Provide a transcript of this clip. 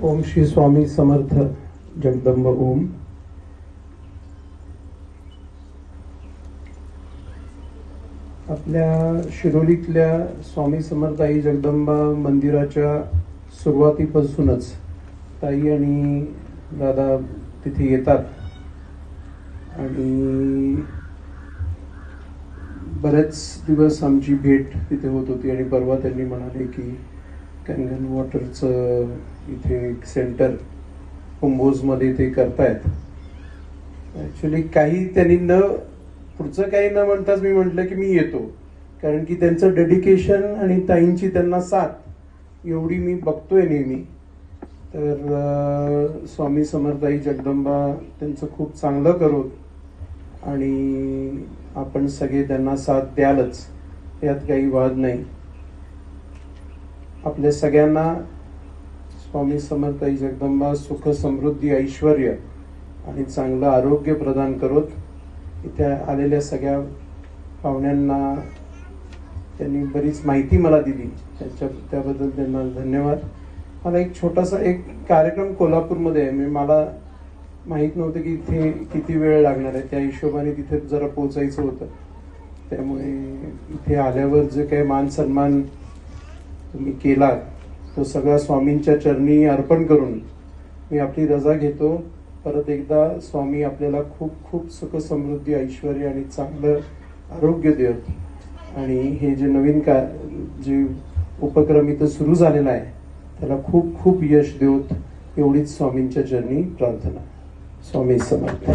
ओम श्री स्वामी समर्थ जगदंब ओम. आपल्या शिरोलीतल्या स्वामी समर्थ आई जगदंबा मंदिराच्या सुरुवातीपासूनच ताई आणि दादा तिथे येतात आणि बरेच दिवस आमची भेट तिथे होत होती. आणि परवा त्यांनी म्हणाले की कॅनगन वॉटरचं इथे एक सेंटर कुंभोजमध्ये ते करतायत. ॲक्च्युली काही त्यांनी पुढचं काही न म्हणताच मी म्हटलं की मी येतो, कारण की त्यांचं डेडिकेशन आणि ताईंची त्यांना साथ एवढी मी बघतोय नेहमी. तर स्वामी समर्थाई जगदंबा त्यांचं खूप चांगलं करोत आणि आपण सगळे त्यांना साथ द्यालच, यात काही वाद नाही. आपल्या सगळ्यांना स्वामी समर्थाई जगदंबा सुख समृद्धी ऐश्वर्य आणि चांगलं आरोग्य प्रदान करोत. इथे आलेल्या सगळ्या पाहुण्यांना त्यांनी बरीच माहिती मला दिली, त्याबद्दल त्यांना धन्यवाद. मला एक छोटासा एक कार्यक्रम कोल्हापूरमध्ये आहे. मला माहीत नव्हतं की इथे किती वेळ लागणार आहे. त्या हिशोबाने तिथे जरा पोहोचायचं होतं. त्यामुळे इथे आल्यावर जे काही मान सन्मान तुम्ही केला तो सगळा स्वामींच्या चरणी अर्पण करून मी आपली रजा घेतो. परत एकदा स्वामी आपल्याला खूप खूप सुख समृद्धी ऐश्वर्य आणि चांगलं आरोग्य देत आणि हे जे नवीन जे उपक्रम इथं सुरू झालेला आहे त्याला खूप खूप यश देत, एवढीच स्वामींच्या चरणी प्रार्थना. स्वामी समर्थ.